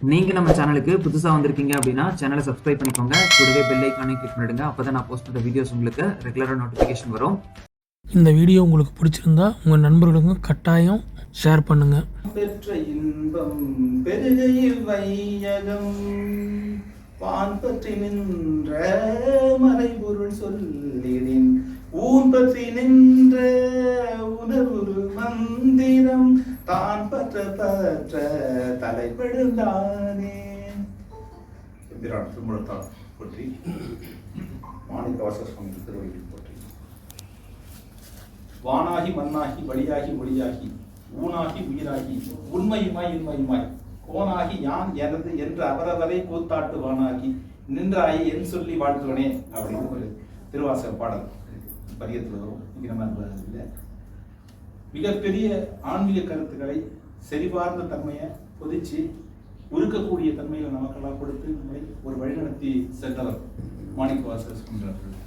நீங்க நம்ம சேனலுக்கு புதுசா வந்திருக்கீங்க அப்படின்னா சேனலை சப்ஸ்கிரைப் பண்ணிக்கோங்க. கூடவே பெல் ஐக்கானையும் கிளிக் பண்ணிடுங்க. அப்பதான் நான் போஸ்ட் பண்ற வீடியோஸ் உங்களுக்கு ரெகுலரா நோட்டிபிகேஷன் வரும். இந்த வீடியோ உங்களுக்கு பிடிச்சிருந்தா உங்கள் நண்பர்களுக்கும் கட்டாயம் ஷேர் பண்ணுங்கள். பெற்ற இன்பம் பெருகையில் வையகம் வான் பற்றி நின்ற மறைபொருள் சொல்லிடின் ஊன் பற்றி நின்ற உணர்வு மந்திரம் தான் பற்ற பற்ற தலைப்படுந்தானே. திருமுழத்தால் போற்றி மாணிக்கவாசக சுவாமி திருவடியில் போற்றி. வானாகி மண்ணாகி வழியாகி மொழியாகி ஊனாகி உயிராகி உண்மையுமாய் இன்மையுமாய் கோனாகி யான் எனது என்று அவரவரை கூத்தாட்டு வானாகி நின்றாயி என் சொல்லி வாழ்த்துவனே அப்படின்னு ஒரு திருவாசக பாடல் பதியத்தில் வரும். இங்கே நம்ம இல்லை மிகப்பெரிய ஆன்மீக கருத்துக்களை செறிவார்ந்த தன்மையை பொதிச்சு உருக்கக்கூடிய தன்மையில நமக்கெல்லாம் கொடுத்து நம்மளை ஒரு வழிநடத்தி சென்றவர் மாணிக்கவாசக சுவாமிகள்.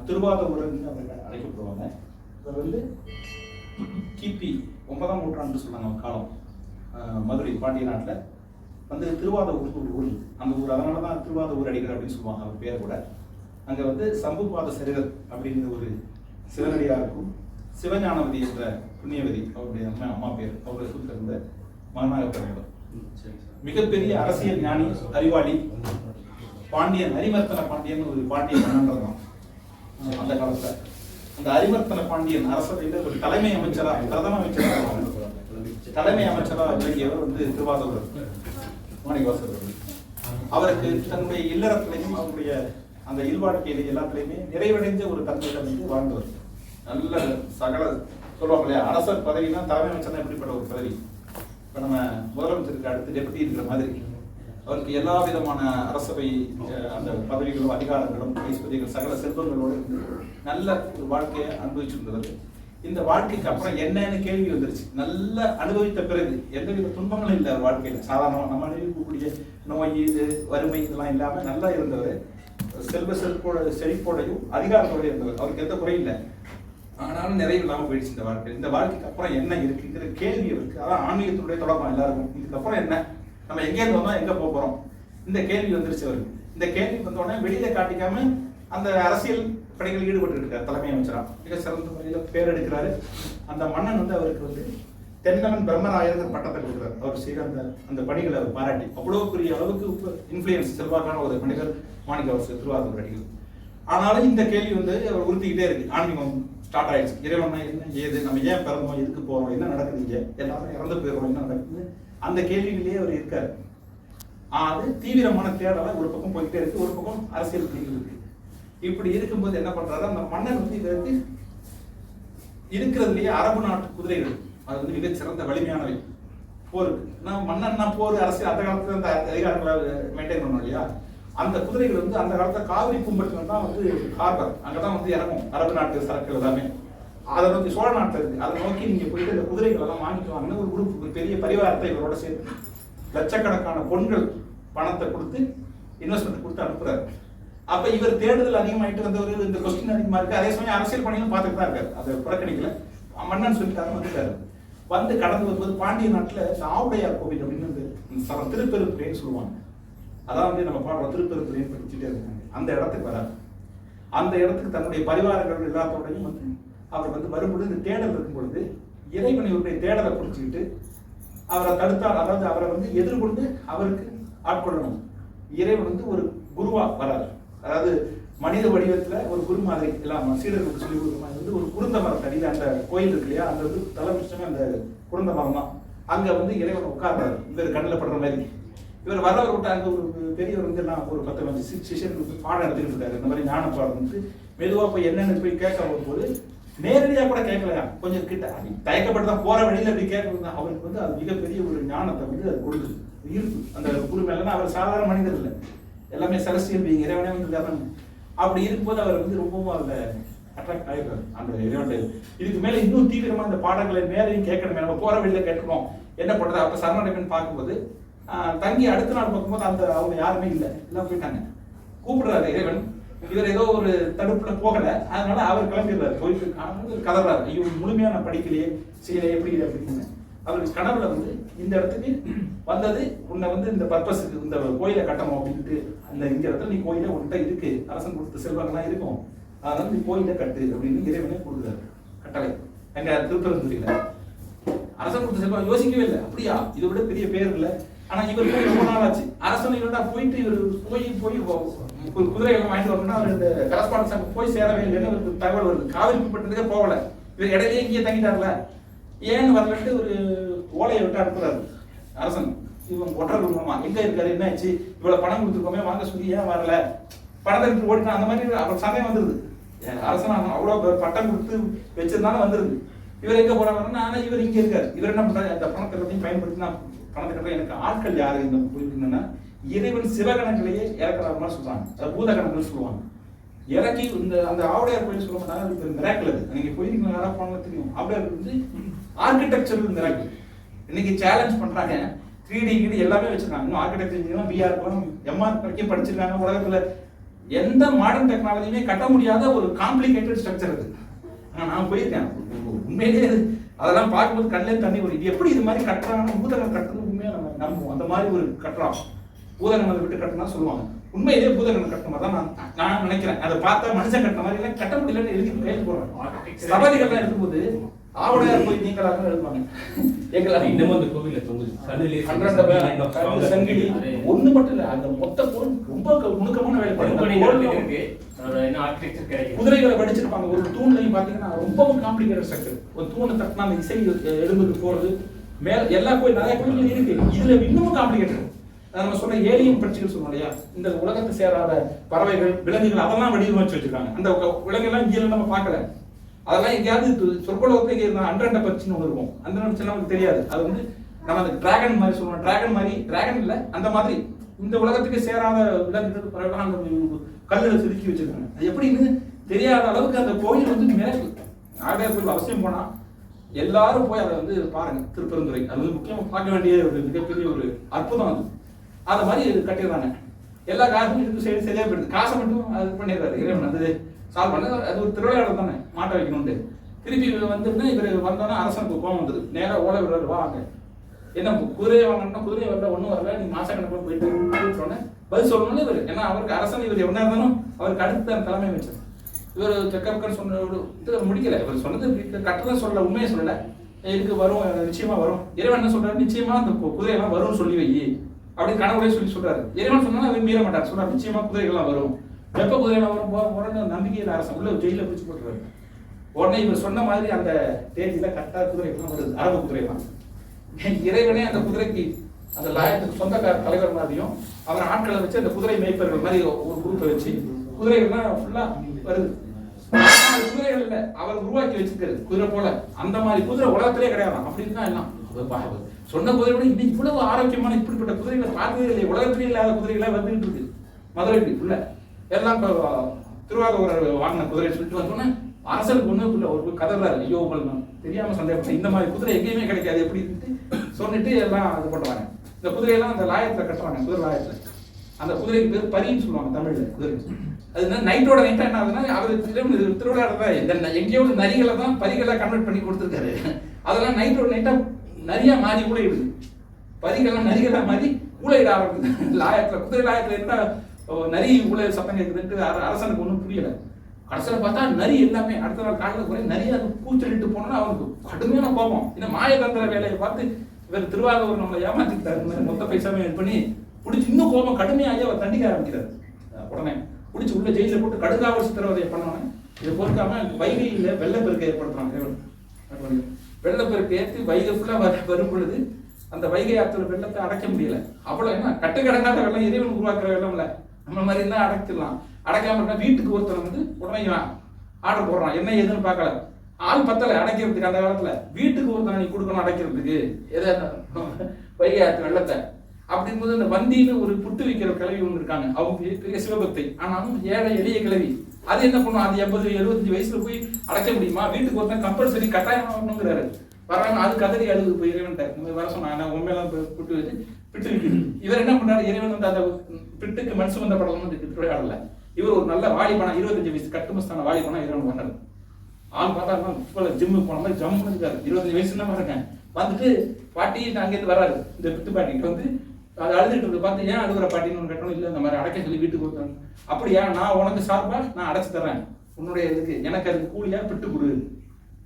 திருவாதூரன் அவர்கள் அழைக்கப்படுவாங்க. இவர் வந்து கிபி 9ஆம் நூற்றாண்டு சொன்னாங்க காலம். மதுரை பாண்டிய நாட்டில் வந்து திருவாதூர் ஒரு ஊர், அந்த ஊர், அதனால தான் திருவாதூர் அடிகள் அப்படின்னு சொல்லுவாங்க அவர் பேர் கூட. அங்கே வந்து சம்புபாத சரிதர் அப்படிங்கிற ஒரு சிவனடியாருக்கும் சிவஞானவதி என்ற புண்ணியவதி அவருடைய அம்மா பேர், அவருடைய சொல்லிருந்த மகனாக பிறந்தவர். மிகப்பெரிய அரசியல் ஞானி, அறிவாளி, பாண்டியன் அரிமர்த்தன பாண்டியன் ஒரு பாண்டிய மன்னன் அந்த காலத்துல. அந்த அரிமர்த்தன பாண்டியன் அரசவையில் ஒரு தலைமை அமைச்சரா, பிரதம அமைச்சரா, தலைமை அமைச்சரா விளங்கியவர் வந்து திருவாதூரர் மாணிக்கவாசகர். அவருக்கு தன்னுடைய இல்லறத்திலையும் அவருடைய அந்த இல்வாழ்க்கையில எல்லாத்திலையுமே நிறைவடைஞ்ச ஒரு தன்மையில வந்து வாழ்ந்தவர். நல்ல சகல சொல்லுவாங்க இல்லையா, அரசர் பதவினா தலைமை அமைச்சர் எப்படிப்பட்ட ஒரு பதவி. இப்ப நம்ம முதலமைச்சருக்கு அடுத்து டெபுட்டி இருக்கிற மாதிரி அவருக்கு எல்லா விதமான அரசவை அந்த பதவிகளும் அதிகாரங்களும் ஐஸ்வர்யங்கள் சகல செல்வங்களோடு நல்ல ஒரு வாழ்க்கையை அனுபவிச்சிருந்தவர். இந்த வாழ்க்கைக்கு அப்புறம் என்னன்னு கேள்வி வந்துருச்சு. நல்ல அனுபவித்த பிறகு எந்தவித துன்பங்களும் இல்லை வாழ்க்கையில. சாதாரணமாக நம்ம அனுபவிக்கக்கூடிய நோய், இது வறுமை இதெல்லாம் இல்லாம நல்லா இருந்தவர். செழிப்போடையும் அதிகாரத்தோட இருந்தவர். அவருக்கு எந்த குறையும் இல்லை. ஆனாலும் நிறைய இல்லாமல் போயிடுச்சு இந்த வாழ்க்கை. இந்த வாழ்க்கைக்கு அப்புறம் என்ன இருக்குங்கிற கேள்வி இருக்கு. அதான் ஆன்மீகத்தினுடைய தொடக்கம் எல்லாருக்கும். இதுக்கப்புறம் என்ன, நம்ம எங்கேருந்து வந்தோம், எங்க போறோம், இந்த கேள்வி வந்துருச்சு அவருக்கு. இந்த கேள்வி வந்தோடனே வெளியில காட்டிக்காம அந்த அரசியல் பணிகள் ஈடுபட்டு இருக்காரு. தலைமை அமைச்சரா மிக சிறந்த முறையில பேர் எடுக்கிறாரு. அந்த மன்னன் வந்து அவருக்கு வந்து தென்னவன் பிரம்மராயர் பட்டத்தை கொடுக்குறாரு. அவர் செய்த அந்த பணிகளை அவர் பாராட்டி அவ்வளவு பெரிய அளவுக்கு இன்ஃபுளுயன்ஸ் செல்வாக்கான ஒரு மனிதர் மாணிக்கவாசகர் திருவாதூர் அடிகள். ஆனாலும் இந்த கேள்வி வந்து அவர் உறுத்திக்கிட்டே இருக்கு. ஆன்மீகம் ஸ்டார்ட் ஆயிடுச்சு. இறைவனா என்ன ஏது, நம்ம ஏன் பிறந்தோம், எதுக்கு போறோம், என்ன நடக்குது, எல்லாரும் இறந்து போயிடுறோம், என்ன நடக்குது, அந்த கேள்வியிலேயே அவர் இருக்காரு. அது தீவிரமான தேடலை ஒரு பக்கம் போய்கிட்டே இருக்கு, ஒரு பக்கம் அரசியல் பணிகள் இருக்கு. இப்படி இருக்கும்போது என்ன பண்றாரு, அந்த மன்னன் வந்து இதற்கு இருக்கிறதுலயே அரபு நாட்டு குதிரைகள் அது வந்து மிக சிறந்த வலிமையானவை போருக்கு. நான் மன்னன்னா போர் அரசியல் அந்த காலத்துல அந்த அதிகாரங்களை மெயின்டைன் பண்ணோம் இல்லையா. அந்த குதிரைகள் வந்து அந்த காலத்துல காவிரி பூம்பட்டினம் தான் வந்து ஹார்பர், அங்கதான் வந்து இறங்கும் அரபு நாட்டு சரக்கு எல்லாமே. அதை நோக்கி சோழ நாட்டில் இருக்கு. அதை நோக்கி நீங்க போயிட்டு இந்த குதிரைகள் எல்லாம் வாங்கிட்டு வாங்கின ஒரு குரூப், ஒரு பெரிய பரிவாரத்தை இவரோட சேர்த்து லட்சக்கணக்கான பொண்கள் பணத்தை கொடுத்து இன்வெஸ்ட்மெண்ட் கொடுத்து அனுப்புறாரு. அப்ப இவர் தேடுதல் அதிகமாயிட்டு வந்தவர், இந்த கொஸ்டின் அதிகமா இருக்கு. அதே சமயம் அரசியல் பணியும் பார்த்துட்டு தான் இருக்காரு. அதை புறக்கணிக்கல. மன்னன் சொல்லிட்டாரு வந்துட்டாரு. வந்து கடந்து வரும்போது பாண்டிய நாட்டுல ஆவுடையார் கோவில் அப்படின்னு திருப்பெருந்துறைன்னு சொல்லுவாங்க. அதான் வந்து நம்ம பாடுறோம் திருப்பெருந்துறைன்னு படிச்சுட்டே இருக்காங்க. அந்த இடத்துக்கு வராது. அந்த இடத்துக்கு தன்னுடைய பரிவாரங்கள் எல்லாத்தோடையும் வந்து அவர் வந்து வரும்பொழுது இந்த தேடல் இருக்கும் பொழுது இறைவன் இவருடைய தேடலை குறிச்சுக்கிட்டு அவரை தடுத்தார். அதாவது அவரை வந்து எதிர்கொண்டு அவருக்கு ஆட்கொள்ளணும். இறைவன் வந்து ஒரு குருவா வராது. அதாவது மனித வடிவத்துல ஒரு குரு மாதிரி எல்லாம் சீடர்களுக்கு சொல்லி கொடுக்குற மாதிரி வந்து ஒரு குருந்த மரத்தடியில் அந்த கோயில் இருக்கு இல்லையா, அந்த வந்து தலைமிச்சமே அந்த குருந்த மரம் தான். அங்க வந்து இறைவன் உட்கார்றாரு இவர் கண்ணில் படுற மாதிரி. இவர் வரவர் விட்டு அங்க ஒரு பெரியவர் வந்து எல்லாம் ஒரு 10-15 சிஷியர்களுக்கு பாடம் எடுத்துக்கிட்டு இருக்காரு. இந்த மாதிரி ஞான பாடம் வந்து மெதுவா போய் என்னன்னு போய் கேட்க வரும்போது நேரடியாக கூட கேட்கலையா, கொஞ்சம் கிட்ட தயக்கப்பட்டு தான் போற வழியில அப்படி கேட்கறது. அவருக்கு வந்து அது மிகப்பெரிய ஒரு ஞானத்தை வந்து அது கொடுக்குது, ஈர்ப்பு அந்த குரு மேலன்னா. அவர் சாதாரண மனிதர் இல்லை, எல்லாமே செலஸ்டியல் பீயிங், இறைவனே வந்து. அப்படி இருக்கும்போது அவர் வந்து ரொம்பவும் அதுல அட்ராக்ட் ஆகிடுறாரு அந்த இறைவன். இதுக்கு மேல இன்னும் தீவிரமா இந்த பாடங்களை மேலையும் கேட்கணுமே, நம்ம போற வழியில கேட்கணும் என்ன பண்றது. அப்ப சரணடைமன் பார்க்கும்போது தங்கி அடுத்த நாள் பார்க்கும்போது அந்த அவங்க யாருமே இல்லை, எல்லாம் போயிட்டாங்க. கூப்பிடுறாரு இறைவன். இவர் ஏதோ ஒரு தடுப்புல போகல, அதனால அவர் கிளம்பிடுறாரு. போயிட்டு கதறாரு, ஐயோ முழுமையான படிக்கலையே செய்யல எப்படி அப்படின்னு. அவருடைய கனவுல வந்து இந்த இடத்துக்கு வந்தது உன்னை வந்து இந்த பர்பஸுக்கு இந்த கோயிலை கட்டணும் அப்படின்ட்டு அந்த இந்த இடத்துல நீ கோயிலை உன்கிட்ட இருக்கு, அரசன் கொடுத்த செல்வங்கள்லாம் இருக்கும், அதனால நீ கோயிலை கட்டு அப்படின்னு இறைவனே கொடுக்குறாரு கட்டளை. எங்க திருப்பரங்குன்றில அரசன் கொடுத்த செல்வம் யோசிக்கவே இல்லை, அப்படியா இதை விட பெரிய பேர் இல்லை. ஆனா இவர் போய் ரொம்ப நாள் ஆச்சு, அரசன் இவர்டா போயிட்டு இவர் போய் குதிரைகளை வாங்கிட்டு வரணும்னா அவர் இந்த கரஸ்பாண்டன்ஸ் அங்கே போய் சேரவே இல்லைன்னு ஒரு தகவல் வருது. காவிரி பட்டதுக்கே போகல, இவர் இடையிலேயே இங்கேயே தங்கிட்டார்ல, ஏன்னு வரலன்ட்டு ஒரு ஓலையை விட்டு அனுப்புறாரு அரசன். இவன் ஒற்றர் மூலமா எங்க இருக்காரு, என்ன ஆச்சு, இவ்வளவு பணம் கொடுத்துருக்கோமே வாங்க சொல்லி ஏன் வரல, பணத்தை விட்டு ஓடினா, அந்த மாதிரி அவர் சமயம் வந்துருது. அரசன் அவ்வளவு பட்டம் கொடுத்து வச்சிருந்தாலும் வந்துருது. இவர் எங்க போறாருன்னா, ஆனா இவர் இங்க இருக்காரு. இவர் என்ன பண்றாரு, அந்த பணத்தை எல்லாத்தையும் பயன்படுத்தி நான் பணத்தை கட்டுற எனக்கு ஆட்கள் யாரு இந்த போயிருந்தீங்கன்னா இறைவன் சிவகணங்களையே இறக்குற மாதிரி சொல்றாங்க, அது பூதகணங்கள் சொல்லுவாங்க. இறக்கி இந்த அந்த ஆவுடையார் கோயில் சொல்ல மாட்டாங்க, அது ஒரு மிராக்கிள். அது நீங்க போயிருக்கீங்க, யாரா போனாலும் தெரியும். ஆவுடையார் வந்து ஆர்கிடெக்சரல் மிராக்கிள். இன்னைக்கு சேலஞ்ச் பண்றாங்க, 3D கிடி எல்லாமே வச்சிருக்காங்க. இன்னும் ஆர்கிடெக்சர் இன்ஜினியர் பிஆர் எம்ஆர் வரைக்கும் படிச்சிருக்காங்க. உலகத்துல எந்த மாடர்ன் டெக்னாலஜியுமே கட்ட முடியாத ஒரு காம்ப்ளிகேட்டட் ஸ்ட்ரக்சர் அது. நான் போயிருக்கேன், உண்மையிலேயே அதெல்லாம் பார்க்கும்போது கண்ணிலே தண்ணி வரும். இது எப்படி இது மாதிரி கட்டுறாங்கன்னா, பூதகணம் கட்டுறது உண்மையா நம்ம நம்புவோம். அந்த மாதிரி ஒரு கட்டுறோம், பூதகணத்தை விட்டு கட்டினா சொல்லுவாங்க. உண்மையிலேயே பூதகணம் கட்டின மாதிரி தான் நான் நினைக்கிறேன். அதை பார்த்தா மனுஷன் கட்டின மாதிரி எல்லாம் கட்ட முடியலன்னு எழுதி கையில் போடுறாங்க. சபதிகள்லாம் இருக்கும்போது ஆவுடையார் போய் நீங்களாக எழுதுவாங்க. எங்களாக இன்னமும் அந்த கோவில சங்கிலி ஒண்ணு மட்டும் இல்ல, அந்த மொத்த பொருள் ரொம்ப நுணுக்கமான வேலை. குதிரைகளை படிச்சிருப்பாங்க. ஒரு தூண்லையும் பாத்தீங்கன்னா ரொம்ப காம்ப்ளிகேட்டட் ஸ்ட்ரக்சர். ஒரு தூணை தட்டினா அந்த இசை எழுந்துட்டு போறது மேல எல்லா கோயில் நிறைய கோயில்கள் இருக்கு. இதுல இன்னமும் காம்ப்ளிகேட்டட். நம்ம சொன்ன ஏலியன் பட்சிகள் சொல்லுவோம் இல்லையா, இந்த உலகத்தை சேராத பறவைகள் விலங்குகள் அதெல்லாம் வடிவமைச்சு வச்சிருக்காங்க. அந்த விலங்குகள்லாம் இங்கே நம்ம பார்க்கல, அதெல்லாம் எங்கேயாவது சொற்கொலவத்தை இங்கே இருந்தால் அண்டண்ட பட்சின்னு ஒன்று இருக்கும். அந்த பட்சிலாம் நமக்கு தெரியாது. அது வந்து நம்ம அந்த டிராகன் மாதிரி சொல்லுவோம். டிராகன் மாதிரி, டிராகன் இல்லை, அந்த மாதிரி இந்த உலகத்துக்கு சேராத விலங்குகள் பறவைகள் அந்த கல்லில் செதுக்கி வச்சிருக்காங்க. அது எப்படின்னு தெரியாத அளவுக்கு அந்த கோயில் வந்து மிரட்டல். ஆவுடையார் கோயில் அவசியம் போனா எல்லாரும் போய் அதை வந்து பாருங்க. திருப்பெருந்துறை அது வந்து முக்கியமாக பார்க்க வேண்டிய ஒரு மிகப்பெரிய ஒரு அற்புதம். அது அந்த மாதிரி கட்டிடுறாங்க. எல்லா காசும் இதுக்கு சரியா போயிடுது. காசை மட்டும் அது பண்ணிடுறாரு இறைவன். அது சால்வ் பண்ண அது ஒரு திருவிளையாடல் தானே, மாட்ட வைக்கணும்ட்டு. திருப்பி வந்துட்டு இவர் வந்தோன்னா அரசனுக்கு கோவம் வந்தது. நேராக ஓலை விடுறாரு, வாங்க என்ன குதிரையை வாங்கணும்னா குதிரையை வரல, ஒன்றும் வரல, நீ மாசக்கணக்கில் போயிட்டு கூப்பிட்டோன்னே பதில் சொல்லணும்னு இவர். ஏன்னா அவருக்கு அரசன் இவர் என்ன இருந்தாலும் அவருக்கு அடுத்த தலைமை அமைச்சர். இவர் தெற்கற்கன்னு சொன்ன இது முடிக்கல. இவர் சொன்னது கட்டதான் சொல்லல, உண்மையை சொல்லலை. இதுக்கு வரும், நிச்சயமா வரும். இறைவன் என்ன சொல்றாரு, நிச்சயமா அந்த குதிரையெல்லாம் வரும்னு சொல்லி வை அப்படின்னு கனவுலேயே சொல்லி சொல்றாரு. இறைவன் சொன்னா அவர் மீற மாட்டார், சொல்றாரு நிச்சயமா குதிரைகள்லாம் வரும். எப்ப குதிரைலாம் வரும் உடனே நம்பிக்கையில் அரசன் உள்ள ஜெயில பிடிச்சு போட்டுருவாரு. உடனே இவர் சொன்ன மாதிரி அந்த தேதியில கரெக்டா குதிரைகள்லாம் வருது, அரபு குதிரைலாம். இறைவனே அந்த குதிரைக்கு அந்த லாயத்துக்கு சொந்தக்கார தலைவர் மாதிரியும் அவர் ஆட்களை வச்சு அந்த குதிரை மேய்ப்பர்கள் மாதிரி ஒரு குரூப்பை வச்சு குதிரைகள்லாம் ஃபுல்லா வருது. குதிரைகள் இல்லை, அவர் உருவாக்கி வச்சிருக்காரு குதிரை போல. அந்த மாதிரி குதிரை உலகத்திலே கிடையாது. அப்படின்னு தான் எல்லாம் சொன்ன குதிரை விட இன்னைக்கு இவ்வளவு ஆரோக்கியமான இப்படிப்பட்ட குதிரைகளை பார்த்ததே இல்லை. உலகத்திலே இல்லாத குதிரைகளா வந்துட்டு இருக்கு மதுரைக்கு உள்ள. எல்லாம் திருவாரூர் வாங்கின குதிரை சொல்லிட்டு வந்தோன்னே அரசனுக்கு ஒண்ணு ஒரு கதறாரு, ஐயோ தெரியாம சந்தேகப்பட்ட இந்த மாதிரி குதிரை எங்கேயுமே கிடைக்காது எப்படின்ட்டு சொன்னிட்டு எல்லாம் இது பண்றாங்க. இந்த குதிரையெல்லாம் அந்த லாயத்துல கட்டுறாங்க, குதிரை லாயத்துல. அந்த குதிரைக்கு பேர் பரின்னு சொல்லுவாங்க தமிழ்ல. குதிரை அது நைட்டோட நைட்டா என்ன ஆகுதுன்னா, அவர் திருவிழா எங்கேயோ நரிகளை தான் பரிகளை கன்வெர்ட் பண்ணி கொடுத்துருக்காரு. அதெல்லாம் நைட்டோட நைட்டா நிறைய மாறி ஊழையிடுது. பரிகள்லாம் நரிகளா மாறி ஊழையிட ஆரம்பிக்குது லாயத்துல. குதிரை லாயத்துல இருந்தா நரி ஊழ சத்தம் கேட்குதுன்ட்டு அரசனுக்கு ஒன்றும் புரியல. கடைசியில் பார்த்தா நரி எல்லாமே அடுத்த நாள் காலையில் குறை நிறைய அது கூச்சலிட்டு போனோன்னா அவனுக்கு கடுமையான கோபம். இந்த மாயதந்திர வேலையை பார்த்து இவர் திருவாரூர் நம்மளை ஏமாத்திட்டாரு, மொத்த பைசாமே இது பண்ணி பிடிச்சி இன்னும் கோபம் கடுமையாகி அவர் தண்டிக்க ஆரம்பிக்கிறார். உடனே பிடிச்சி உள்ள ஜெயிலில் போட்டு கடுங்காவல் சித்திரவதையை பண்ணோன்னே இதை பொறுக்காம வைகையில் வெள்ளப்பெருக்கை ஏற்படுத்துறாங்க. வெள்ளப்பெருக்கு ஏற்றி வைகை ஃபுல்லாக வரும் பொழுது அந்த வைகை ஆற்றுல வெள்ளத்தை அடைக்க முடியல. அவ்வளோ என்ன கட்டுக்கடங்காத வெள்ளம், இறைவன் உருவாக்குற வெள்ளம் இல்லை. நம்ம மாதிரி இருந்தால் அடைச்சிடலாம். அடைக்காம இருந்தால் வீட்டுக்கு ஒருத்தர் வந்து உடனே ஆர்டர் போடுறான், என்ன ஏதுன்னு பார்க்கல. ஆள் பத்தலை அடைக்கிறதுக்கு. அந்த காலத்தில் வீட்டுக்கு ஒருத்தர் நீ கொடுக்கணும் அடைக்கிறதுக்கு எதை வைகை ஆற்று வெள்ளத்தை. அப்படிங்கும்போது இந்த வந்தின்னு ஒரு புட்டு வைக்கிற கிளவி ஒன்று இருக்காங்க. அவங்க பெரிய சிவபக்தி, ஆனாலும் ஏழை எளிய கிளவி. அது என்ன பண்ணும், அது 80-75 வயசுல போய் அடைக்க முடியுமா? வீட்டுக்கு ஒருத்தன் கம்பல்சரி கட்டாயம் வரணுங்கிறாரு. வராங்க, அது கதறி அழுது போய் இறைவன்ட்ட இந்த மாதிரி வர சொன்னாங்க. உண்மையெல்லாம் புட்டு வச்சு பிட்டு வைக்குது. இவர் என்ன பண்ணாரு, இறைவன் வந்து அந்த பிட்டுக்கு மண் சுமந்த படம்னு திருவிழாடல. இவர் ஒரு நல்ல வாலிபனா 25 வயசு கட்டுமஸ்தான வாலிபனா இறைவன் பண்ணாரு. ஆள் பார்த்தா இப்போ ஜிம்முக்கு போன மாதிரி ஜம்முன்னு இருக்காரு. 25 வயசு தான் இருக்கேன். வந்துட்டு பாட்டி அங்கேருந்து வராரு. இந்த பிட்டு பாட்டிட்டு வந்து அது அழுதுட்டு இருக்கு. பார்த்து ஏன் அழுகுற பாட்டின்னு ஒன்று கட்டணும். இல்லை இந்த மாதிரி அடைக்க சொல்லி வீட்டுக்கு கொடுத்தாங்க. அப்படியா, நான் உனக்கு சார்பா நான் அடைச்சு தரேன். உன்னுடைய இதுக்கு எனக்கு அதுக்கு கூலியா பிட்டு கொடு,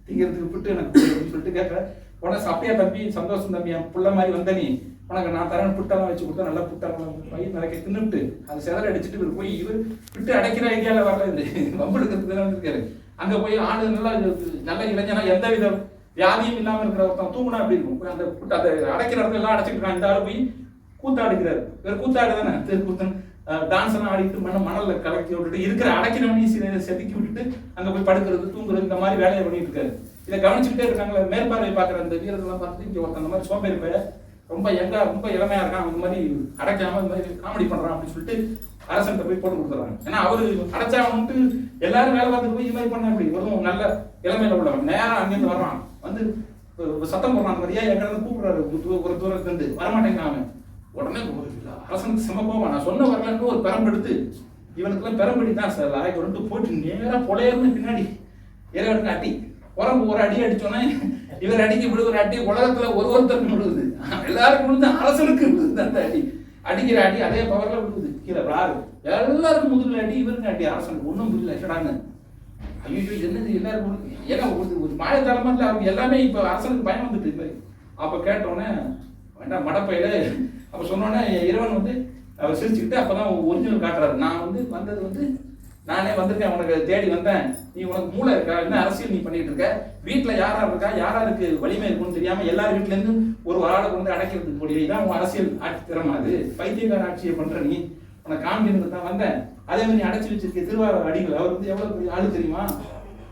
திங்கிறதுக்கு பிட்டு எனக்கு கொடு அப்படின்னு சொல்லிட்டு கேட்குறேன். உனக்கு அப்படியா தம்பி, சந்தோஷம் தம்பி, என் புள்ள மாதிரி வந்த நீ, உனக்கு நான் தரேன் புட்டெல்லாம் வச்சு கொடுத்தா நல்லா புட்டெல்லாம் பயிர் நிறைய தின்னுட்டு அது செதற அடிச்சுட்டு இவர் போய் இவர் பிட்டு அடைக்கிற ஐடியாவில் வரல. இது வம்பெடுக்கிறதுக்கு தான் வந்துருக்காரு. அங்கே போய் ஆளு நல்லா நல்ல இளைஞனா எந்த வித வியாதியும் இல்லாமல் இருக்கிற ஒருத்தன் தூங்குனா அப்படி இருக்கும். அந்த புட்டு அந்த அடைக்கிற இடத்துல எல்லாம் அடைச்சிட்டு இருக்கான். இந்த ஆள் போய் கூத்தாடுக்கிறாரு. வேறு கூத்தாடு தானே, தெருக்கூத்தன் டான்ஸ் எல்லாம் ஆடிட்டு மணலில் கலக்கி விட்டுட்டு இருக்கிற அடைக்கிறவனையும் செதுக்கி விட்டுட்டு அங்கே போய் படுக்கிறது தூங்குறது இந்த மாதிரி வேலையை பண்ணிட்டு இருக்காரு. இதை கவனிச்சுக்கிட்டே இருக்காங்களே. மேற்பார்வை பார்க்குற அந்த வீரர்கள்லாம் பார்த்துட்டு இங்கே ஒருத்தன் அந்த மாதிரி சோம்பேறி போய் ரொம்ப ரொம்ப இளமையா இருக்கான், இந்த மாதிரி அடைக்காம இந்த மாதிரி காமெடி பண்றான் அப்படின்னு சொல்லிட்டு அரசன்ட்ட போய் போட்டு கொடுத்துறாங்க. ஏன்னா அவரு அடைச்சாவன்ட்டு எல்லாரும் வேலை பார்த்துட்டு போய் இது மாதிரி பண்ண அப்படி ஒரு நல்ல இளமையில உள்ளவன் நேரம் அங்கேருந்து வர்றான். வந்து சத்தம் போடுறான் மாதிரியா எங்கிட்ட கூப்பிடுறாரு. ஒரு தூரத்துல இருந்து வரமாட்டேங்கிறான் அவன். உடனே அரசனுக்கு செம கோவம். நான் சொன்ன வரலன்னு ஒரு பெரம்பெடுத்து இவனுக்குலாம் பெரம்படி தான் சார் அரைக்கு வந்துட்டு போட்டு நேரா பொழையர்னு பின்னாடி இறைவனுக்கு அடி உரம்பு ஒரு அடி அடிச்சோன்னே இவர் அடிக்க விடுகிற அடி உலகத்துல ஒருத்தருக்கு விடுது, எல்லாருக்கும் விழுந்து அரசனுக்கு விழுது. அந்த அடி அடிக்கிற அடி அதே பவர்ல விழுது. கீழே யாரு எல்லாருக்கும் முதல்ல அடி, இவருக்கு அடி. அரசனுக்கு ஒன்றும் புரியல. எடான்னு ஐயோ என்னது எல்லாருக்கும் ஏன்னா ஒரு மாயத்தளமா இல்லை அவங்க எல்லாமே. இப்போ அரசனுக்கு பயம் வந்துட்டு இது மாதிரி. அப்போ கேட்டோன்னே வேண்டாம் மடப்பையில அப்போ சொன்னோன்னே இறைவன் வந்து அவர் சிரிச்சுக்கிட்டு அப்போதான் ஒரிஜினல் காட்டுறாரு. நான் வந்து வந்தது வந்து நானே வந்திருக்கேன், உனக்கு தேடி வந்தேன். நீ உனக்கு மூளை இருக்கா, என்ன அரசியல் நீ பண்ணிட்டு இருக்க, வீட்டுல யாரா இருக்கா, யாராருக்கு வலிமை இருக்குன்னு தெரியாம எல்லார் வீட்டுல இருந்து ஒரு ஆளை கொண்டு அடைக்கிறதுக்கு கூடிய இதான் உன் அரசியல் ஆட்சி திறமாது. பைத்தியக்கார ஆட்சியை பண்ற நீ, உனக்கு காமிக்கிறது தான் வந்தேன். அதே மாதிரி நீ அடைச்சி வச்சிருக்க திருவாரூர் அடிகள், அவர் வந்து எவ்வளவு பெரிய ஆளு தெரியுமா,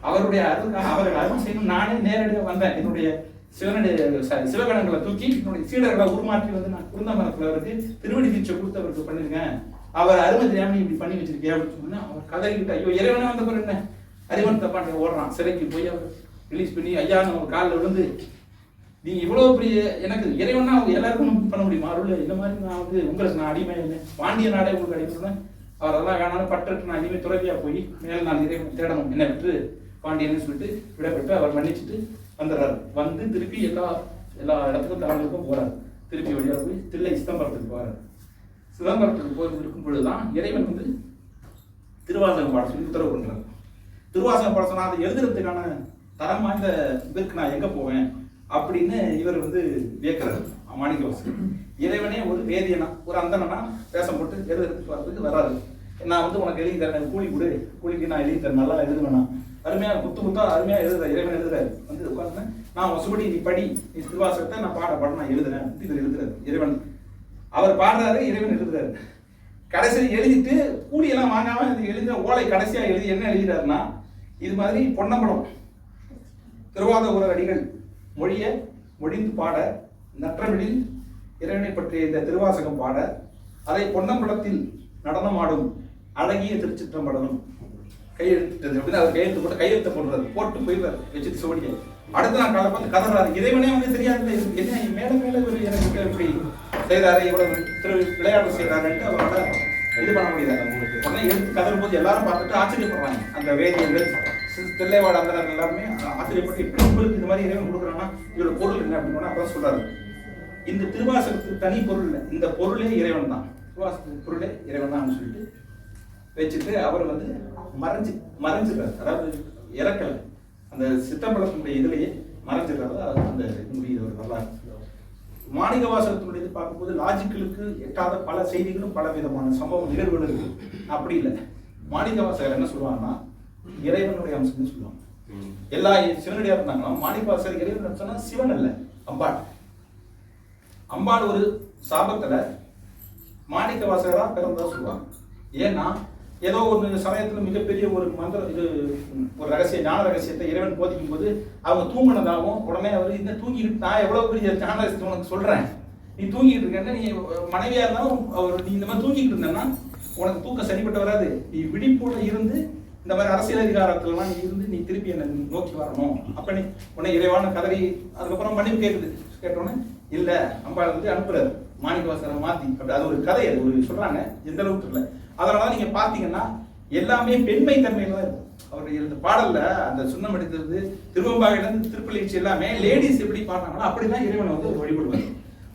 அவருடைய அருளுக்காக அவர்கள் அருள் செய்யணும் நானே நேரடியாக வந்தேன். என்னுடைய சிவகணங்களை தூக்கி என்னுடைய சீடர்களை உருமாற்றி வந்து நான் குருந்த மரத்துல அவருக்கு திருவடி தீட்சை கொடுத்து அவருக்கு பண்ணிருக்கேன். அவர் அருமை தெரியாம இப்படி பண்ணி வச்சிருக்கேன் அப்படின்னு சொன்னா அவர் கதறிக்கிட்டு ஐயோ இறைவனே வந்த பிறகு என்ன அறிவன் தப்பாண்ட ஓடுறான். சிறைக்கு போய் அவர் ரிலீஸ் பண்ணி ஐயா நம்ம காலில் விழுந்து நீ இவ்வளவு பெரிய எனக்கு இறைவனா அவங்க எல்லாருக்கும் பண்ண முடியுமா அருள், இந்த மாதிரி நான் வந்து உங்களுக்கு நான் அடிமை இல்லை, பாண்டிய நாடே உங்களுக்கு அடிமை. அவர் அதெல்லாம் வேணாலும் பட்டு நான் இனிமேல் துறவியா போய் மேல நான் இறைவன் தேடணும் என்ன விட்டு பாண்டியன்னு சொல்லிட்டு விடப்பட்டு அவர் மன்னிச்சுட்டு வந்துடுறாரு. வந்து திருப்பி எல்லா இடத்துக்கும் தலங்களுக்கும் போறாரு. திருப்பி வழியாக போய் தில்லை சிதம்பரத்துக்கு போறாரு. சிதம்பரத்துக்கு போய் இருக்கும் பொழுதுதான் இறைவன் வந்து திருவாசகம் பாட சொல்லி உத்தரவு பண்றாரு. திருவாசகம் பாட சொன்னா அதை எழுதுறதுக்கான தரம் வாய்ந்த இதற்கு நான் எங்க போவேன் அப்படின்னு இவர் வந்து வியக்கிறாரு. மாணிக்கவாசகர் இறைவனே ஒரு வேதியனா ஒரு அந்தனா வேஷம் போட்டு எழுதுறதுக்கு வர்றதுக்கு வராது. நான் வந்து உனக்கு எழுதி தரேன், கூலி கொடு, கூலிக்கு நான் எழுதி தரேன், நல்லா எழுதுவேனா அருமையா குத்தா அருமையா எழுதுற இறைவன் எழுதுறாரு. வந்து உட்காந்து நான் வசுபடி நீ படி, நீ திருவாசகத்தை நான் பாட நான் எழுதுறேன் இவர் எழுதுறாரு. இறைவன் அவர் பாடுறாரு, இறைவன் எழுதுறாரு. கடைசியில் எழுதிட்டு கூலியெல்லாம் வாங்காம எழுதின ஓலை கடைசியா எழுதி என்ன எழுதுறாருன்னா இது மாதிரி பொன்னம்பலம் திருவாத அடிகள் மொழிய மொழிந்து பாட நற்றமிழில் இறைவனை பற்றிய இந்த திருவாசகம் பாட அதை பொன்னம்பலத்தில் நடனமாடும் அழகிய திருச்சிற்றம்பலனும் கையெழுத்து அப்படின்னு அவர் கையெழுத்து போட்டு கையெழுத்த போடுறாரு. போட்டு போயிடுறாரு வச்சுட்டு சோடியை. அடுத்த நாள் காலை பார்த்து கதறாரு. இறைவனே வந்து தெரியாது என்ன மேல மேல ஒரு எனக்கு இப்படி செய்யறாரு, இவ்வளவு விளையாட்டு செய்யறாருன்ட்டு அவரோட இது பண்ண முடியாது. அவங்களுக்கு உடனே எடுத்து கதறும் போது எல்லாரும் பார்த்துட்டு ஆச்சரியப்படுறாங்க. அந்த வேதியர்கள் தில்லைவாழ் அந்தனர் எல்லாருமே ஆச்சரியப்பட்டு இப்படி உங்களுக்கு இந்த மாதிரி இறைவன் கொடுக்குறாங்கன்னா இவரோட பொருள் என்ன அப்படின்னு அப்பதான் சொல்றாரு. இந்த திருவாசகத்துக்கு தனி பொருள் இல்லை, இந்த பொருளே இறைவன் தான், திருவாசகத்துக்கு பொருளே இறைவன் தான் சொல்லிட்டு வச்சுட்டு அவர் வந்து மறைஞ்சிடுறாரு. அதாவது இறக்கல அந்த சித்தம்பலத்தினுடைய இதுலேயே மறைஞ்சிடுறாரு. அந்த இதனுடைய ஒரு வரலாறு. மாணிக்கவாசகத்தினுடைய பார்க்கும்போது லாஜிக்கலுக்கு எட்டாத பல செய்திகளும் பல விதமான சம்பவம் நிகழ்வுகள் இருக்கு. அப்படி இல்லை, மாணிக்கவாசகர் என்ன சொல்லுவாங்கன்னா இறைவனுடைய அம்சம்னு சொல்லுவாங்க. எல்லா சிவனடியா இருந்தாங்கன்னா மாணிக்கவாசகர் இறைவன் அம்சம்னா சிவன் அல்ல, அம்பாள். அம்பாள் ஒரு சாபத்துல மாணிக்கவாசகரா பிறந்ததா சொல்லுவாங்க. ஏன்னா ஏதோ ஒரு சமயத்துல மிகப்பெரிய ஒரு மந்திர இது ஒரு ரகசிய ஞான ரகசியத்தை இறைவன் போதிக்கும் போது அவங்க தூங்கினதாகவும் உடனே அவர் இந்த தூங்கிட்டு நான் எவ்வளவு பெரிய ஞான ரகசியத்தை உனக்கு சொல்றேன், நீ தூங்கிட்டு இருக்கேன்னா நீ மனைவியா இருந்தாலும் அவர் நீ இந்த மாதிரி தூங்கிட்டு இருந்தேன்னா உனக்கு தூக்கம் சரிப்பட்டு வராது, நீ விழிப்போட இருந்து இந்த மாதிரி அரசியல் அதிகாரத்துலலாம் நீ இருந்து நீ திருப்பி என்னை நோக்கி வரணும். அப்ப நீ உன்னை இறைவான கதறி அதுக்கப்புறம் மன்னிப்பு கேட்டோன்னே இல்ல அம்பாள் வந்து அனுப்புறாரு மாணிக்கவாசகரை மாத்தி. அப்படி அது ஒரு கதை, அது ஒரு சொல்றாங்க, எந்த அளவுக்கு இல்லை. அதனால நீங்க பாத்தீங்கன்னா எல்லாமே பெண்மை தன்மையில தான் இருக்கும். அவருடைய இந்த பாடல்ல அந்த சுண்ணம் எடுத்தது திருவம்பாகையில இருந்து திருப்பலிச்சு எல்லாமே லேடிஸ் எப்படி பாடுறாங்களோ அப்படிதான் இறைவனை வந்து அவர் வழிபடுவார்.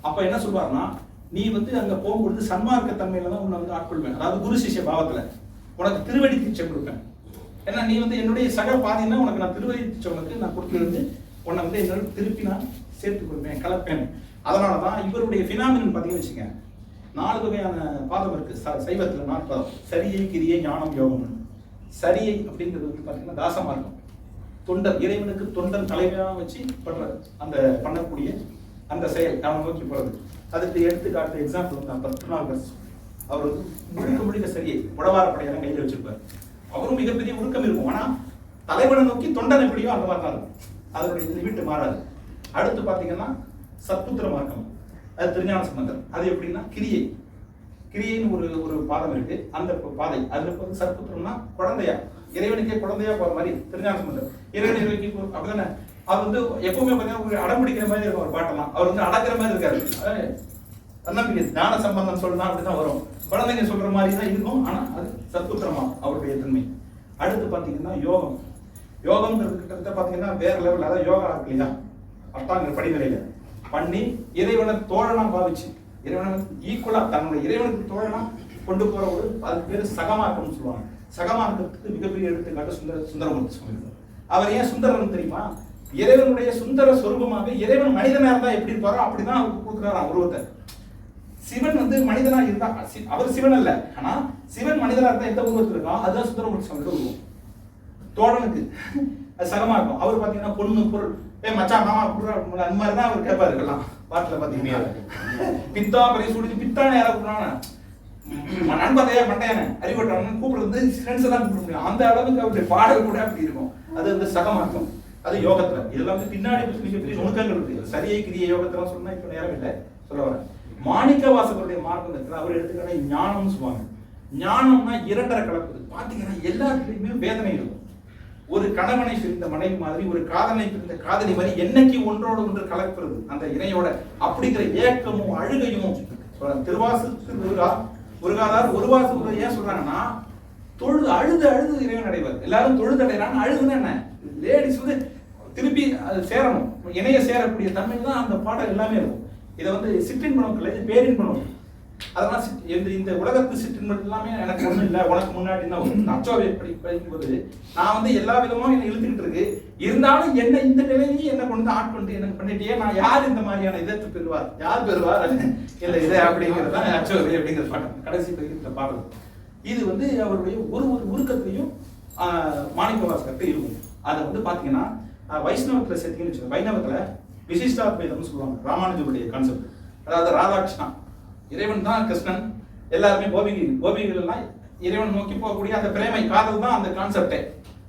அப்ப என்ன சொல்வாருன்னா, நீ வந்து அங்க போகும்பொழுது சன்மார்க்க தன்மையில தான் உன்னை வந்து ஆட்கொள்வேன், அதாவது குரு சிஷ்ய பாவத்துல உனக்கு திருவடி தீட்சை கொடுப்பேன். ஏன்னா நீ வந்து என்னுடைய சக பாதினா உனக்கு நான் திருவடி தீட்சை உனக்கு நான் கொடுத்துருந்து உன்னை வந்து என்னோட திருப்பி நான் சேர்த்து கொடுப்பேன், கலப்பேன். அதனாலதான் இவருடைய பினாமினன் பார்த்தீங்கன்னு வச்சுங்க, 4 வகையான பாதம் இருக்கு சைவத்துல. 4 பாதம்: சரியை, கிரியை, ஞானம், யோகம். சரியை அப்படிங்கிறது வந்து பார்த்தீங்கன்னா தாசமார்க்கம், தொண்டர், இறைவனுக்கு தொண்டன் தலைமையாக வச்சு அந்த பண்ணக்கூடிய அந்த செயல் அவன் நோக்கி போறது. அதுக்கு எடுத்துக்காட்டு எக்ஸாம்பிள் வந்து திருநாவுக்கரசு. அவர் வந்து முழுக்க சரியை உடவாரப்படையெல்லாம் கையில் வச்சிருப்பார். அவரும் மிகப்பெரிய உருக்கம் இருக்கும். ஆனா தலைவனை நோக்கி தொண்டன் எப்படியோ அந்த மாதிரி தான் இருக்கும், அதனுடைய லிமிட் மாறாது. அடுத்து பார்த்தீங்கன்னா சத்புத்திர மார்க்கம், அது திருஞான சம்பந்தர். அது எப்படின்னா கிரியைன்னு ஒரு பாதம் இருக்கு, அந்த பாதை. அதுல வந்து சத்புத்திரம்னா குழந்தையா, இறைவனுக்கே குழந்தையா போற மாதிரி திருஞான சம்பந்தர். இறைவனுக்கு அப்படிதானே, அது வந்து எப்பவுமே பார்த்தீங்கன்னா ஒரு அடம் பிடிக்கிற மாதிரி இருக்கும் ஒரு பாட்டெல்லாம். அவர் வந்து அடக்கிற மாதிரி இருக்காரு. தன்னம்பிக்கை ஞான சம்பந்தம் சொல்லுதான் அப்படிதான் வரும், குழந்தைங்க சொல்ற மாதிரி தான் இருக்கும். ஆனா அது சத்புத்திரமா அவருடைய தன்மை. அடுத்து பாத்தீங்கன்னா யோகம்ங்கிறது கிட்டத்தட்ட பாத்தீங்கன்னா வேற லெவல். அதாவது யோகா இருக்கு இல்லையா, அட்டாங்க படிநிலையில பண்ணி இறைவனை தோழனா பாவிச்சு, இறைவனை ஈக்குவலா தன்னுடைய இறைவனுக்கு தோழனா கொண்டு போற ஒரு, அதுக்கு பேரு சகமார்க்கம்னு சொல்லுவாங்க. சகமார்க்கத்துக்கு மிகப்பெரிய எடுத்துக்காட்டு சுந்தரமூர்த்தி சுவாமி. அவர் ஏன் சுந்தரன் தெரியுமா? இறைவனுடைய சுந்தர சொரூபமாக இறைவன் மனிதனா இருந்தா எப்படி இருப்பாரோ அப்படிதான் அவருக்கு கொடுக்குறாரு உருவத்தை. சிவன் வந்து மனிதனா இருந்தா, அவர் சிவன் அல்ல, ஆனா சிவன் மனிதனா இருந்தா எந்த உருவத்தில் இருக்கா அதுதான் சுந்தரமூர்த்தி சுவாமியோட உருவம். தோழனுக்கு அது சகமார்க்கம். அவர் பாத்தீங்கன்னா பொண்ணு பொருள் மச்சான் மாமா அந்த மாதிரி தான் அவர் கேட்பாரு. இருக்கலாம் பாட்டுல பாத்தீங்கன்னா பித்தா பரி சுடி பித்தான யாரை கூப்பிடுறாங்க, நண்பதையா மண்டையான அறிவட்டான கூப்பிடுறது ஃப்ரெண்ட்ஸ் தான் கூப்பிட முடியும். அந்த அளவுக்கு அவருடைய பாடல் கூட அப்படி இருக்கும். அது வந்து சகமார்க்கம். அது யோகத்துல இதெல்லாம் வந்து பின்னாடி மிகப்பெரிய நுணுக்கங்கள் இருக்கு. சரியை கிரிய யோகத்தெல்லாம் சொன்னா இப்ப நேரம் இல்லை சொல்ல வரேன். மாணிக்க வாசகருடைய மார்க்கம் அவர் எடுத்துக்கிட்டா ஞானம்னு சொல்லுவாங்க. ஞானம்னா 2.5 கலப்புது. பாத்தீங்கன்னா எல்லாத்துலயுமே வேதனை இருக்கும். ஒரு கணவனை பிரிந்த மனைவி மாதிரி, ஒரு காதலை பிரிந்த காதலி மாதிரி என்னைக்கு ஒன்றோடு ஒன்று கலக்கிறது அந்த இணையோட அப்படிங்கிற ஏக்கமும் அழுகையும். திருவாசு முருகாதார் ஒரு வாசு ஏன் சொல்றாங்கன்னா, அழுது இறைவன் அடைவார். எல்லாரும் தொழுது அடைறாங்க. அழுதுன்னா என்ன, லேடிஸ் வந்து திருப்பி அது சேரணும், இணைய சேரக்கூடிய தன்மை தான் அந்த பாடல் எல்லாமே இருக்கும். இதை வந்து சிற்றின்பம் கிடையாது, பேரின்பம். அதெல்லாம் இந்த உலகத்து சிற்றின்பம் எல்லாமே எனக்கு ஒண்ணும் இல்லை, உனக்கு முன்னாடி தான் அச்சோவை படிக்கும்போது நான் வந்து எல்லா விதமும் என்னை இழுத்துக்கிட்டு இருக்கு, இருந்தாலும் என்ன இந்த நிலையிலேயே என்ன கொண்டு ஆட்கொண்டு எனக்கு பண்ணிட்டே, நான் யார் இந்த மாதிரியான இதற்கு பெறுவார், யார் பெறுவார் இல்லை இதை அப்படிங்கிறது தான் அச்சோவை அப்படிங்கிற பாடம் கடைசி இந்த பாடல். இது வந்து அவருடைய ஒரு உருக்கத்திலையும் மாணிக்கவாசகத்தை இருக்கும். அதை வந்து பாத்தீங்கன்னா வைஷ்ணவத்துல சேர்த்தீங்கன்னு வச்சுக்கோங்க. வைணவத்துல விசிஷ்டாத்வைதம்னு சொல்லுவாங்க, ராமானுஜருடைய கான்செப்ட். அதாவது ராதாகிருஷ்ணா, இறைவன் தான் கிருஷ்ணன், எல்லாருமே கோபிகள் எல்லாம் இறைவன் நோக்கி போகக்கூடிய அந்த பிரேமை காதல் தான் அந்த கான்செப்டே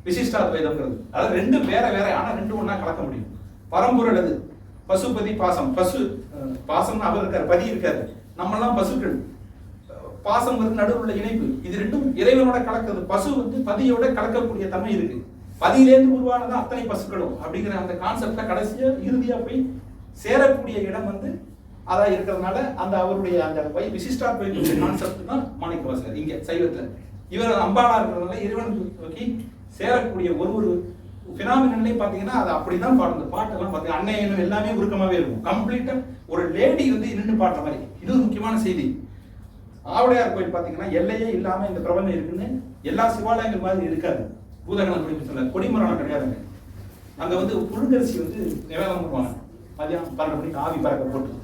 விசிஷ்டாத்வைதம்ங்கிறது. அதாவது 2 வேற ஆனா 2 ஒண்ணா கலக்க முடியும். பரம்பொருள் அது பசுபதி பாசம், பாசம்னு அவர் இருக்காரு, பதி இருக்காரு, நம்ம எல்லாம் பசுக்கள். பாசம் நடுவில் உள்ள இணைப்பு, இது 2ம் இறைவனோட கலக்குது. பசு வந்து பதியோட கலக்கக்கூடிய தன்மை இருக்கு. பதியிலேருந்து உருவானது அத்தனை பசுக்களும் அப்படிங்கிற அந்த கான்செப்ட்ல கடைசியா இறுதியா போய் சேரக்கூடிய இடம் வந்து அதான் இருக்கிறதுனால அந்த அவருடைய அந்த விசிஷ்டாத்வைத கான்செப்ட் தான் மாணிக்கவாசகர் இங்க சைவத்துல. இவர் அம்பாளா இருக்கிறதுனால இறைவன் நோக்கி சேரக்கூடிய ஒரு பினாமினன்லயும் பாத்தீங்கன்னா அது அப்படிதான் பாடுறது. பாட்டெல்லாம் பாத்தீங்கன்னா அன்னையனும் எல்லாமே உருக்கமாவே இருக்கும். கம்ப்ளீட்டா ஒரு லேடி வந்து நின்று பாடுற மாதிரி. இது ஒரு முக்கியமான செய்தி. ஆவுடையார் கோயில் பாத்தீங்கன்னா எல்லையே இல்லாம இந்த பிரபஞ்சம் இருக்குன்னு எல்லா சிவாலயங்கள் மாதிரி இருக்காது. பூதகணம் சொல்ல கொடிமரம் கிடையாதுங்க. அங்க வந்து புழுங்கரிசி வந்து நிவேதனம் பண்ணுவாங்க. மதியம் 12 மணிக்கு ஆவி பறக்க போட்டு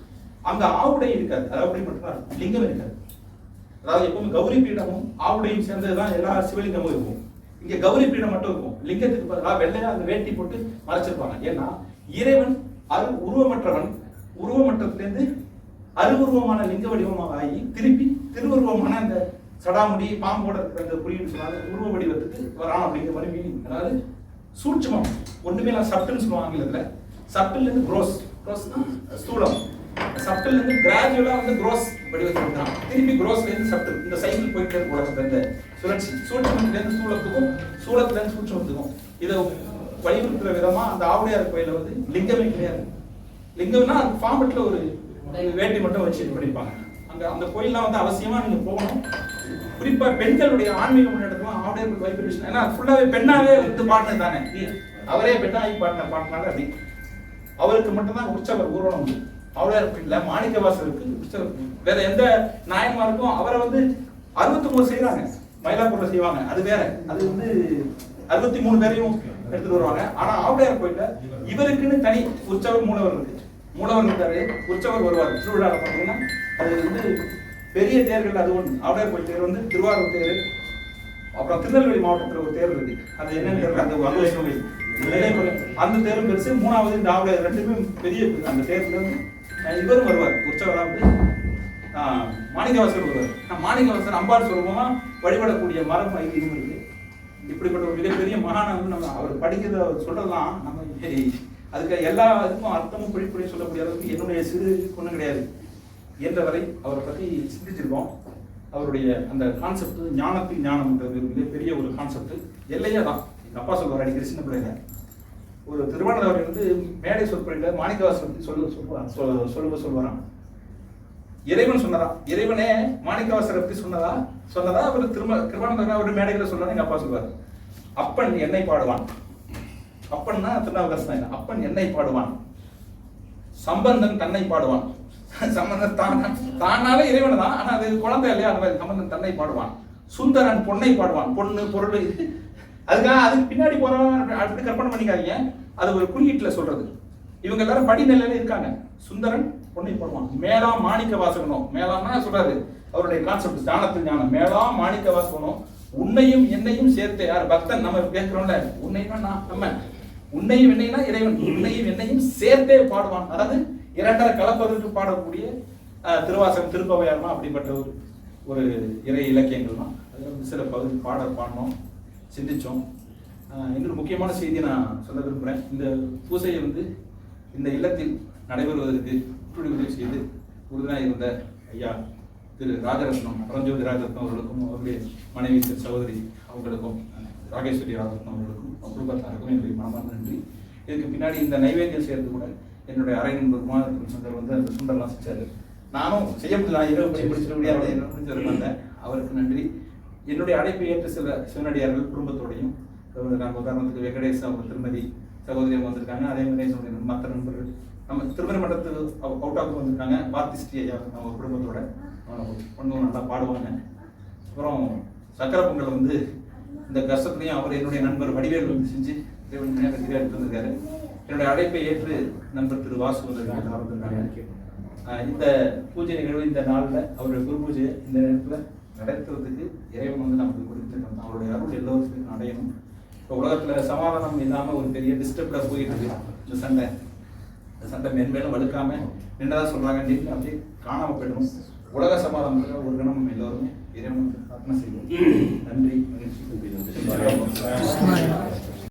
அங்க ஆவுடை இருக்காது, அது அப்படி மட்டும்தான் லிங்கம் இருக்காது. அதாவது எப்பவுமே கௌரி பீடமும் ஆவுடையும் சேர்ந்ததுதான் எல்லா சிவலிங்கமும் இருக்கும். இங்க கௌரி பீடம் மட்டும் இருக்கும். லிங்கத்துக்கு பதிலாக வெள்ளையா அந்த வேட்டி போட்டு மறைச்சிருப்பாங்க. ஏன்னா இறைவன் உருவமற்றவன், உருவமற்றத்திலிருந்து அருவுருவமான லிங்க வடிவமாக ஆகி திருப்பி திருவுருவமான அந்த சடாமுடி பாம்போட இருக்கிற அந்த குறியீடு சொன்னாங்க உருவ வடிவத்துக்கு வரான் அப்படிங்கிற மாதிரி மீனிங். அதாவது சூட்சமம் ஒண்ணுமே இல்லை, சப்டுன்னு சொல்லுவாங்க ஆங்கிலத்துல. சப்டில் இருந்து க்ரோஸ்னா ஸ்தூலம், சப்டில் இருந்து கிராஜுவலா வந்து க்ரோஸ் வடிவத்துக்கு தான் திருப்பி க்ரோஸ்ல இருந்து சப்டில் இந்த சைக்கிள் போயிட்டே உலகத்துல இந்த சுழற்சி சூட்சமத்துல இருந்து ஸ்தூலத்துக்கும் ஸ்தூலத்துல இருந்து சூட்சமத்துக்கும் இதை வலியுறுத்துற விதமா அந்த ஆவுடையார் கோயில வந்து லிங்கமே கிடையாது. லிங்கம்னா ஃபார்மெட்ல ஒரு வேட்டி மட்டும் வச்சு படிப்பாங்க. அந்த கோயில்லாம் வந்து அவசியமா நீங்க போகணும். குறிப்பா பெண்களுடைய ஆன்மீக முன்னேற்றத்துலாம் ஆவுடையார் வைப்ரேஷன், ஏன்னா ஃபுல்லாவே பெண்ணாவே வந்து பாடினது தானே, அவரே பெண்ணாகி பாடினால அப்படி அவருக்கு மட்டும்தான் உற்சவர் ஊர்வலம் உண்டு. ஆவுடையார் கோயில்ல மாணிக்கவாசருக்கு உற்சவர், வேற எந்த நாயன்மாருக்கும் அவரை வந்து 63 செய்யறாங்க, மயிலாப்பூர்ல செய்வாங்க, அது வேற. அது வந்து 63 பேரையும் எடுத்துட்டு வருவாங்க. ஆனா ஆவுடையார் கோயில்ல இவருக்குன்னு தனி உற்சவர் மூலவர் இருக்கு. மூலவர் இருக்காரு, உற்சவர் வருவார். திருவிழாவில் பார்த்தீங்கன்னா அது வந்து பெரிய தேர்கள். அது ஒன்று ஆவுடையார் கோயில் தேர் வந்து திருவாரூர் தேர், அப்புறம் திருநெல்வேலி மாவட்டத்தில் ஒரு தேர் இருக்கு, அது என்னன்னு தெரியல, அந்த வங்கோசை அந்த தேரும் பெருசு. மூணாவது இந்த ஆவுடையார், ரெண்டுமே பெரிய அந்த தேர்ல இவரும் வருவார் உற்சவரா வந்து மாணிக்கவாசர் வருவார். மாணிக்கவாசர் அம்பாள் சுரூபமா வழிபடக்கூடிய மரம் இதுவும் இருக்கு. இப்படிப்பட்ட ஒரு மிகப்பெரிய மகான வந்து நம்ம அவர் படிக்கிறத சொல்றதெல்லாம் நம்ம அதுக்கு எல்லா இதுக்கும் அர்த்தமும் பிடிப்படியும் சொல்லக்கூடிய அளவுக்கு என்னுடைய சிறு ஒன்றும் கிடையாது. இயன்றவரை அவரை பற்றி சிந்திச்சிருக்கோம். அவருடைய அந்த கான்செப்ட் ஞானத்தில் ஞானம்ன்றது மிகப்பெரிய ஒரு கான்செப்ட். எல்லையே தான் எங்கள் அப்பா சொல்வார் அடிக்கடி சின்ன பிள்ளைங்க. ஒரு திருவானந்தவர் வந்து மேடை சொற்பொழில மாணிக்கவாசர் பற்றி சொல்லுவாராம். இறைவன் சொன்னதா, இறைவனே மாணிக்கவாசரை பற்றி சொன்னதா அவர் திருவானந்தவர் அவர் மேடைகளை சொல்றாரு. எங்க அப்பா சொல்வார், அப்பன் என்னை பாடுவான். அப்பன்னா திருநாவுக்கரசன், அப்பன் என்னை பாடுவான், சம்பந்தன் தன்னை பாடுவான். சம்பந்தன் தானாவே இறைவன் தான், ஆனா அது குழந்தை இல்லையா, அந்த மாதிரி சம்பந்தன் தன்னை பாடுவான். சுந்தரன் பொன்னை பாடுவான், பொண்ணு பொருள். அதுக்காக அதுக்கு பின்னாடி போறவன் அப்படி கற்பனை பண்ணிக்காதீங்க, அது ஒரு குறியீட்டுல சொல்றது. இவங்க எல்லாரும் படிநிலையில இருக்காங்க. சுந்தரன் பொன்னை பாடுவான், மேலாம் மாணிக்க வாசகனும். மேலாம்னா சொல்றாரு அவருடைய கான்செப்ட் ஞானத்தில் ஞானம். மேலாம் மாணிக்க வாசகனும் உன்னையும் என்னையும் சேர்த்து, யார் பக்தன் நம்ம கேட்கிறோம்ல, உன்னையும் நம்ம உன்னையும் என்னைனா இறைவன் உன்னையும் என்னையும் சேர்த்தே பாடுவான். அதாவது இரண்டரை கலப்பதற்கு பாடக்கூடிய திருவாசகம் திருக்கோவையார்லாம் அப்படிப்பட்ட ஒரு இறை இலக்கியங்கள்லாம் அதில் வந்து சில பகுதி பாடணும், சிந்திச்சோம். இன்னொரு முக்கியமான செய்தியை நான் சொல்ல விரும்புகிறேன். இந்த பூசையை வந்து இந்த இல்லத்தில் நடைபெறுவதற்கு உதவி செய்து உறுதுணையாக இருந்த ஐயா திரு ராஜரத்னம், பரஞ்சோதி ராஜரத்னம் அவர்களுக்கும், அவருடைய மனைவி திரு சகோதரி அவங்களுக்கும், ராகேஸ்வரி ராஜரத்னம் அவர்களுக்கும், குடும்பத்தாருக்கும் என்னுடைய மனமார்ந்த நன்றி. இதுக்கு பின்னாடி இந்த நைவேத்தியம் சேர்த்து கூட என்னுடைய அரை நண்பருமா சங்கர் வந்து அந்த சுண்டெல்லாம் செஞ்சாரு. நானும் செய்ய முடியல, இரவு பணி முடிச்சிட முடியாது, என்ன முடிஞ்சு வந்தேன். அவருக்கு நன்றி. என்னுடைய அழைப்பை ஏற்று சில சிவனடியார்கள் குடும்பத்தோடையும், நாங்கள் உதாரணத்துக்கு வெங்கடேஷ் அவங்க திருமதி சகோதரி அவங்க வந்திருக்காங்க. அதே மாதிரி என்னுடைய மற்ற நண்பர்கள் நம்ம திருமண மண்டலத்துக்கு அவுட் ஆஃப் வந்திருக்காங்க. பார்த்திஸ்டி ஐயா அவங்க குடும்பத்தோட பொண்ணு நல்லா பாடுவாங்க. அப்புறம் சக்கரை பொங்கல் வந்து இந்த கஷ்டத்துலையும் அவர் என்னுடைய நண்பர் வடிவேல் வந்து செஞ்சு எடுத்து வந்திருக்காரு. என்னுடைய அழைப்பை ஏற்று நண்பர் திரு வாசு வந்திருக்காங்க. இந்த பூஜை நிகழ்வு இந்த நாளில் அவருடைய குரு பூஜையை இந்த நேரத்தில் நடத்துறதுக்கு இறைவன் வந்து நமக்கு கொடுத்துருக்காங்க. அவருடைய அருள் எல்லோருக்கும் அடையணும். இப்போ உலகத்தில் சமாதானம் இல்லாமல் ஒரு பெரிய டிஸ்டர்ப்டாக போயிட்டு இருக்கு. இந்த சண்டை மென்மேலும் வலுக்காம நின்றதாக சொல்கிறாங்க, நீங்க அப்படியே காணாமல் போயிடும். உலக சமாதானத்தில் ஒரு கணம் எல்லோருமே இறைவன் பிரார்த்தனை செய்வோம். நன்றி, மகிழ்ச்சி.